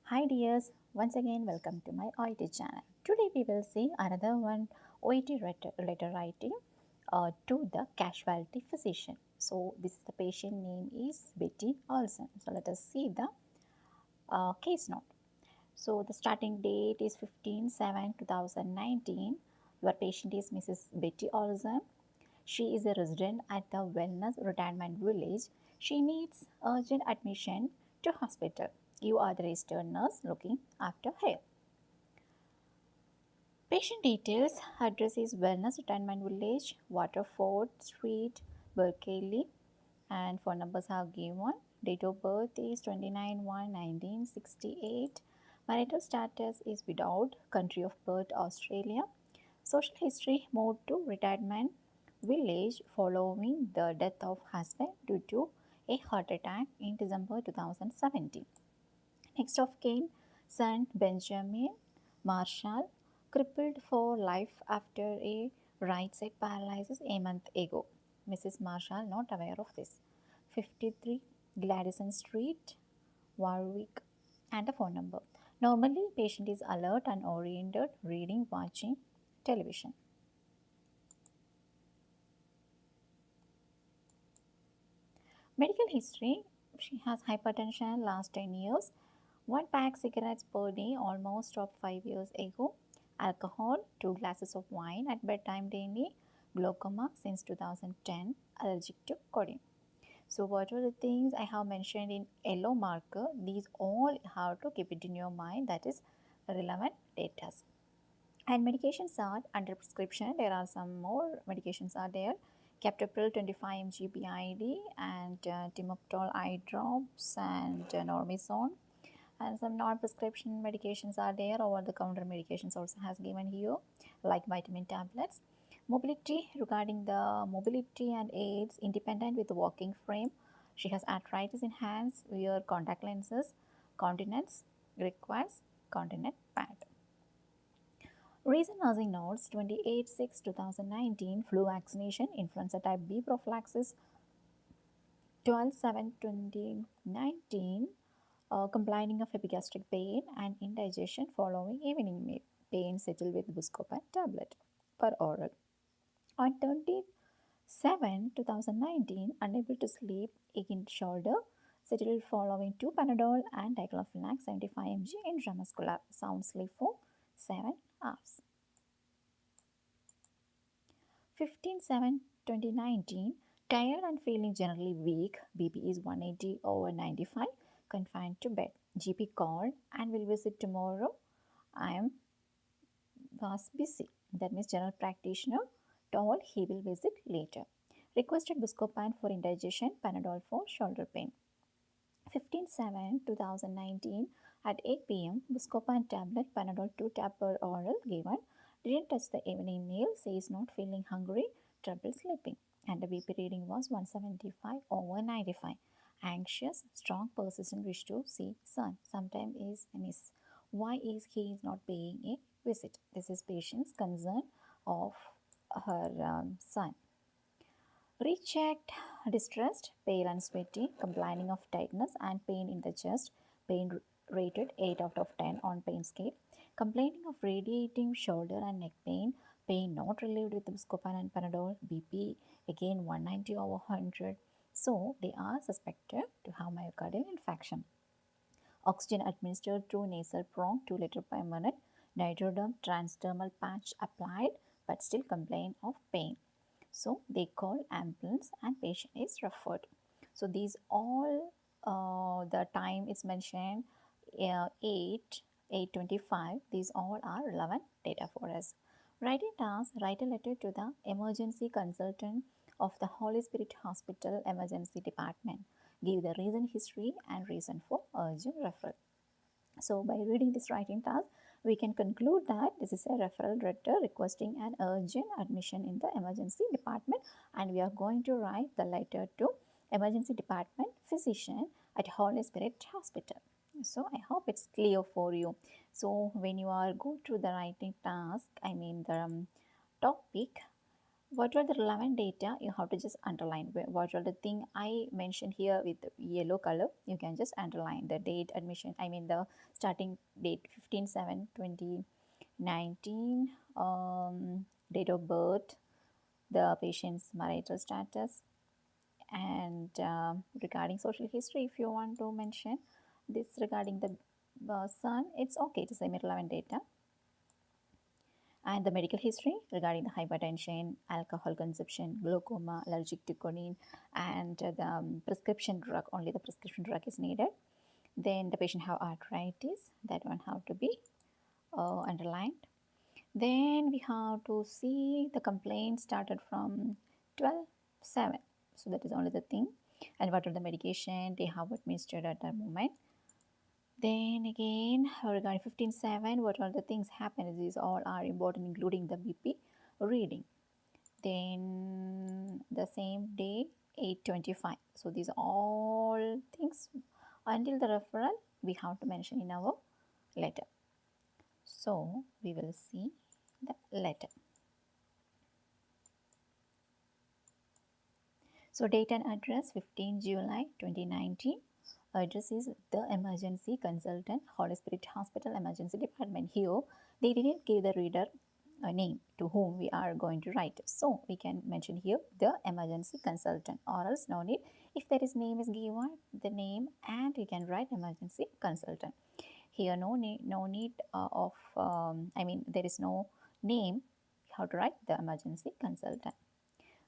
Hi dears, once again welcome to my Oet channel. Today we will see another one Oet letter writing to the casualty physician. So this is the patient name is Betty Olsen. So let us see the case note. So the starting date is 15/7/2019. Your patient is Mrs Betty Olsen. She is a resident at the Wellness Retirement Village. She needs urgent admission to hospital. You are the registered nurse looking after her. Patient details: address is Wellness Retirement Village, Waterford Street, Berkeley, and phone numbers are given. Date of birth is 29/1/1968. Marital status is widowed. Country of birth Australia. Social history: moved to retirement village following the death of husband due to a heart attack in December 2017. Next of kin: son Benjamin Marshall, crippled for life after a right side paralysis a month ago. Mrs. Marshall not aware of this. 53 Gladison Street, Warwick, and a phone number. Normally, patient is alert and oriented, reading, watching television. Medical history: she has hypertension last 10 years, one pack cigarettes per day almost stopped 5 years ago, alcohol 2 glasses of wine at bedtime daily, glaucoma since 2010, allergic to codeine. So what are the things I have mentioned in yellow marker? These all have to keep it in your mind, that is relevant data. And medications are under prescription. There are some more medications are there. Captopril 25 mg BID and Timoptol eye drops and Normison. And some non-prescription medications are there. Over-the-counter medications also has given here, like vitamin tablets. Mobility: regarding the mobility and aids, independent with walking frame. She has arthritis in hands, wear contact lenses. Continence: requires continent pad. Recent nursing notes: 28/6/2019, flu vaccination, influenza type B prophylaxis. 12/7/2019, complaining of epigastric pain and indigestion following evening meal. Pain settled with Buscopan tablet per oral. On 20/7/2019, unable to sleep, aching shoulder, settled following 2 Panadol and diclofenac 75 mg intramuscular. Sound sleep for 7 hours. 15/7/2019, tired and feeling generally weak. BP is 180/95, confined to bed. GP called and will visit tomorrow. I was busy. That means general practitioner told he will visit later. Requested Buscopan for indigestion, Panadol for shoulder pain. 15/7/2019 at 8 p.m. Buscopan tablet, Panadol 2 tab per oral given. Didn't touch the evening meal. Says not feeling hungry, trouble sleeping. And the BP reading was 175/95. Anxious, strong, persistent wish to see son. Sometime is miss. Why is he not paying a visit? This is patient's concern of her son. Rechecked, distressed, pale and sweaty, complaining of tightness and pain in the chest, pain rated 8 out of 10 on pain scale, complaining of radiating shoulder and neck pain, pain not relieved with Buscopan and Panadol, BP again 190/100. So they are suspected to have myocardial infarction. Oxygen administered through nasal prong 2 liters per minute, nitroderm transdermal patch applied, but still complain of pain. So they call ambulance and patient is referred. So these all the time is mentioned 8/8/25. These all are relevant data for us. Writing task: write a letter to the emergency consultant of the Holy Spirit Hospital Emergency Department. Give the reason history and reason for urgent referral. So by reading this writing task, we can conclude that this is a referral letter requesting an urgent admission in the emergency department, and we are going to write the letter to emergency department physician at Holy Spirit Hospital. So I hope it's clear for you. So when you are go through the writing task, I mean the topic, What were the relevant data? You have to just underline. What were the thing I mentioned here with yellow color? You can just underline the date admission. I mean the starting date 15/7/2019, date of birth, the patient's marital status, and regarding social history, if you want to mention this regarding the son, it's okay to say relevant data. And the medical history regarding the hypertension, alcohol consumption, glaucoma, allergic to choline, and the prescription drug, only the prescription drug is needed. Then the patient have arthritis, that one have to be underlined. Then we have to see the complaint started from 12/7. So that is only the thing. And what are the medication they have administered at that moment. Then again, regarding 15/7, what are the things happen? These all are important, including the BP reading. Then the same day, 8/25. So these all things until the referral we have to mention in our letter. So we will see the letter. So date and address 15 July 2019. Address is the emergency consultant, Holy Spirit Hospital Emergency Department. Here they didn't give the reader a name to whom we are going to write. So we can mention here the emergency consultant, or else no need. If there is name is given, the name, and we can write emergency consultant. Here no need of there is no name. How to write the emergency consultant.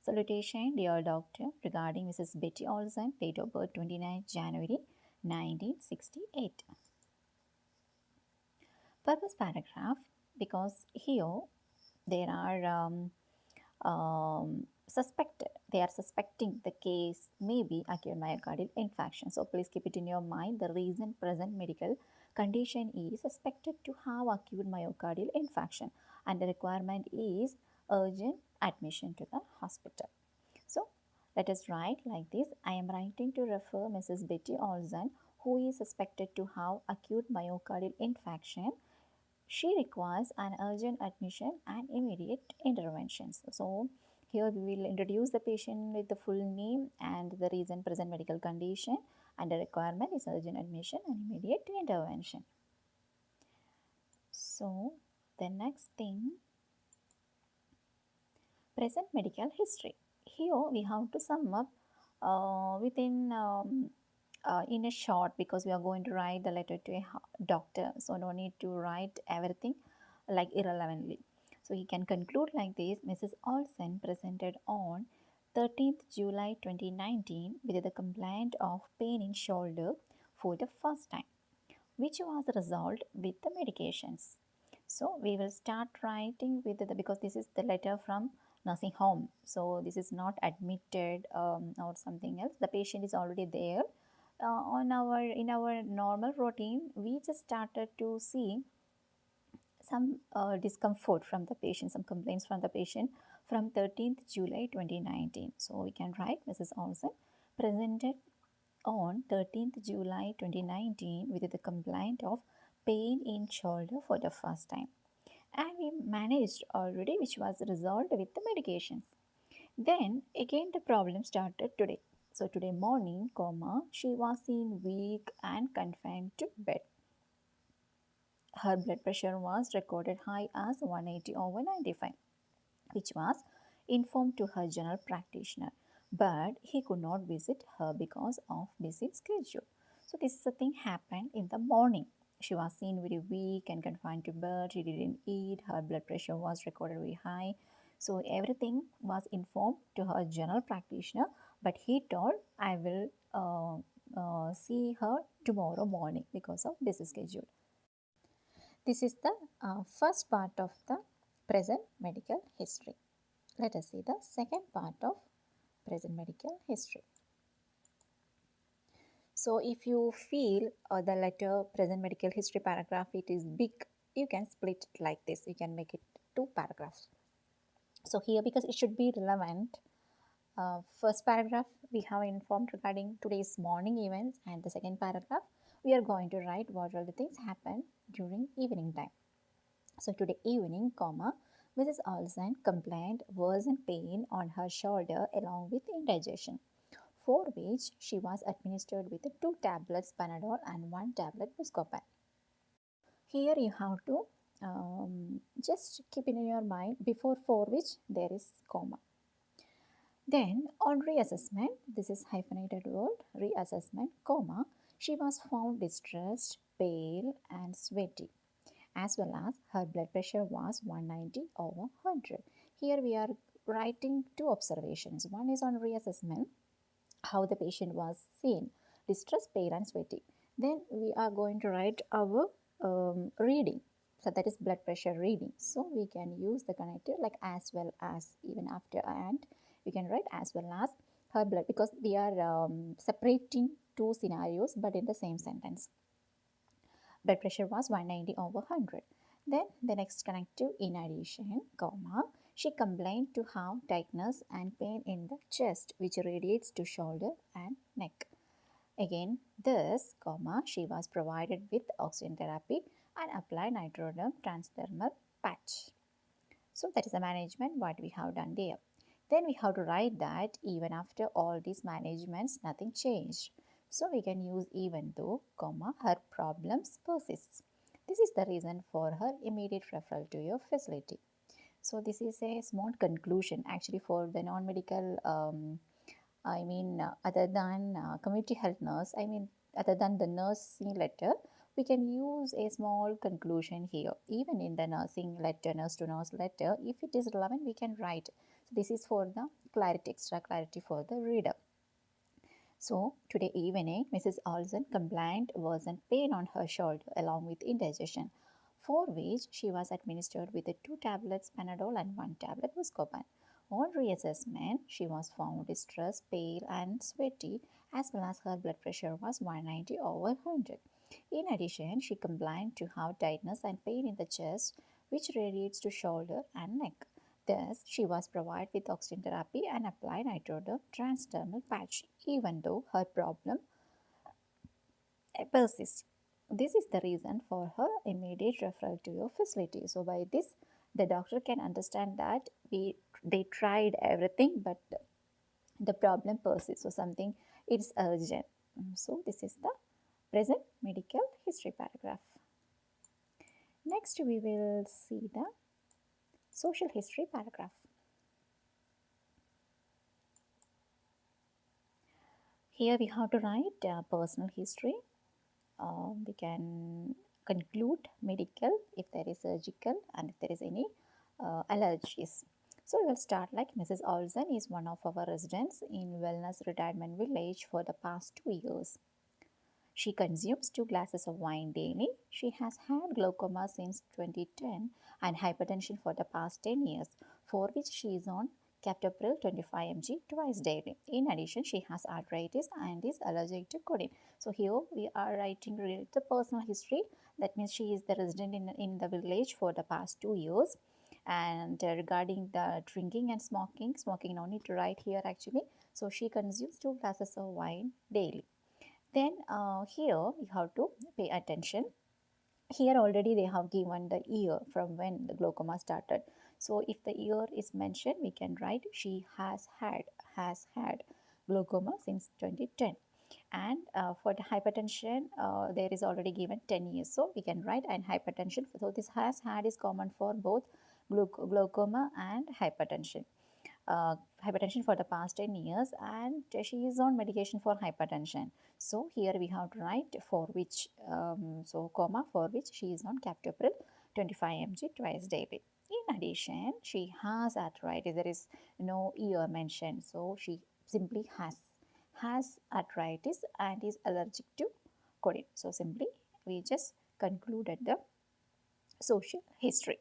Salutation, dear doctor, regarding Mrs Betty Olsen, date of birth 29 January 1968. Purpose paragraph, because here there are they are suspecting the case may be acute myocardial infarction. So please keep it in your mind. The reason present medical condition is suspected to have acute myocardial infarction, and the requirement is urgent admission to the hospital. So let us write like this. I am writing to refer Mrs. Betty Olsen, who is suspected to have acute myocardial infarction. She requires an urgent admission and immediate interventions. So here we will introduce the patient with the full name and the reason, present medical condition, and the requirement is urgent admission and immediate intervention. So the next thing, present medical history. Here we have to sum up within in a short, because we are going to write the letter to a doctor, so no need to write everything like irrelevantly. So he can conclude like this. Mrs. Olsen presented on 13th July 2019 with the complaint of pain in shoulder for the first time, which was resolved with the medications. So we will start writing with the, because this is the letter from nursing home, so this is not admitted or something else. The patient is already there. In our normal routine, we just started to see some discomfort from the patient, some complaints from the patient from 13th July 2019. So we can write Mrs. Olsen presented on 13th July 2019 with the complaint of pain in shoulder for the first time, and we managed already, which was resolved with the medications. Then again the problem started today. So today morning, she was seen weak and confined to bed. Her blood pressure was recorded high as 180/95, which was informed to her general practitioner, but he could not visit her because of busy schedule. So this is the thing happened in the morning. She was seen very weak and confined to bed. She didn't eat. Her blood pressure was recorded very high. So everything was informed to her general practitioner, but he told, I will see her tomorrow morning because of busy schedule. This is the first part of the present medical history. Let us see the second part of present medical history. So if you feel the letter present medical history paragraph, it is big, you can split it like this. You can make it 2 paragraphs. So here, because it should be relevant, first paragraph we have informed regarding today's morning events, and the second paragraph we are going to write what all the things happened during evening time. So today evening, Mrs. Olsen complained worsened pain on her shoulder along with indigestion, for which she was administered with 2 tablets Panadol and 1 tablet Buscopan. Here you have to just keep it in your mind before for which there is comma. Then on reassessment, this is hyphenated word, reassessment, comma, she was found distressed, pale and sweaty, as well as her blood pressure was 190/100. Here we are writing 2 observations. One is on reassessment, how the patient was seen, distressed, pale and sweaty. Then we are going to write our reading. So that is blood pressure reading. So we can use the connective like as well as, even after and we can write as well as her blood, because we are separating 2 scenarios but in the same sentence. Blood pressure was 190/100. Then the next connective, in addition, comma, she complained to have tightness and pain in the chest which radiates to shoulder and neck. Again, this, comma, she was provided with oxygen therapy and applied nitroderm transdermal patch. So that is the management what we have done there. Then we have to write that even after all these managements, nothing changed. So we can use even though, comma, her problems persist. This is the reason for her immediate referral to your facility. So this is a small conclusion actually for the non-medical, other than community health nurse, other than the nursing letter, we can use a small conclusion here. Even in the nursing letter, nurse to nurse letter, if it is relevant, we can write. So this is for the clarity, extra clarity for the reader. So today evening, Mrs. Olsen complained worsened pain on her shoulder along with indigestion, for which she was administered with 2 tablets Panadol and 1 tablet Buscopan. On reassessment, she was found distressed, pale and sweaty, as well as her blood pressure was 190/100. In addition, she complained to have tightness and pain in the chest, which radiates to shoulder and neck. Thus, she was provided with oxygen therapy and applied nitroderm transdermal patch, even though her problem persists. This is the reason for her immediate referral to your facility. So, by this, the doctor can understand that they tried everything, but the problem persists. So, something is urgent. So, this is the present medical history paragraph. Next, we will see the social history paragraph. Here we have to write personal history. We can conclude medical if there is surgical and if there is any allergies. So we will start like Mrs. Olsen is one of our residents in Wellness Retirement Village for the past 2 years. She consumes 2 glasses of wine daily. She has had glaucoma since 2010 and hypertension for the past 10 years, for which she is on captopril 25 mg twice daily. In addition, she has arthritis and is allergic to codeine. So here we are writing related to personal history. That means she is the resident in the village for the past 2 years. And regarding the drinking and smoking no need to write here actually. So she consumes 2 glasses of wine daily. Then here you have to pay attention. Here already they have given the year from when the glaucoma started. So if the year is mentioned, we can write she has had glaucoma since 2010. And for the hypertension, there is already given 10 years. So we can write and hypertension. So this has had is common for both glaucoma and hypertension. Hypertension for the past 10 years, and she is on medication for hypertension. So here we have to write for which, comma, for which she is on captopril 25 mg twice daily. In addition, she has arthritis. There is no year mentioned, so she simply has arthritis and is allergic to codeine. So simply we just concluded the social history.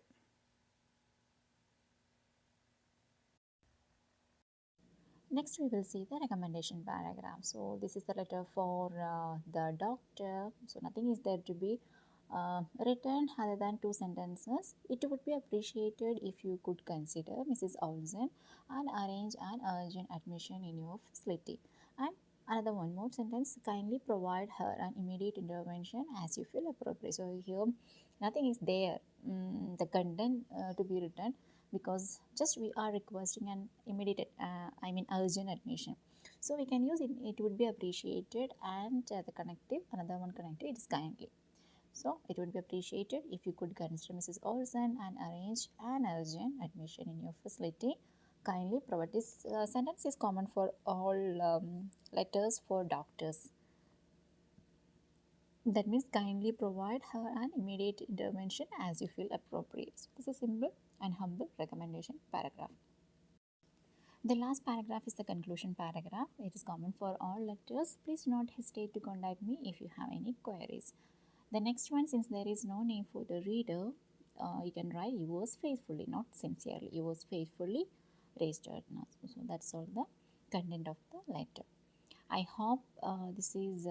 Next, we will see the recommendation paragraph. So, this is the letter for the doctor. So, nothing is there to be written other than 2 sentences. It would be appreciated if you could consider Mrs. Olsen and arrange an urgent admission in your facility. And another one more sentence, kindly provide her an immediate intervention as you feel appropriate. So, here nothing is there, the content to be written. because just we are requesting an immediate, urgent admission. So we can use it, it would be appreciated, and the connective, another one connective, it is kindly. So it would be appreciated if you could consider Mrs. Olsen and arrange an urgent admission in your facility. Kindly provide. This sentence is common for all letters for doctors. That means kindly provide her an immediate intervention as you feel appropriate. So this is a simple and humble recommendation paragraph. The last paragraph is the conclusion paragraph. It is common for all letters. Please do not hesitate to contact me if you have any queries. The next one, since there is no name for the reader, you can write yours faithfully, not sincerely. Yours faithfully, registered nurse. So that's all the content of the letter. I hope this is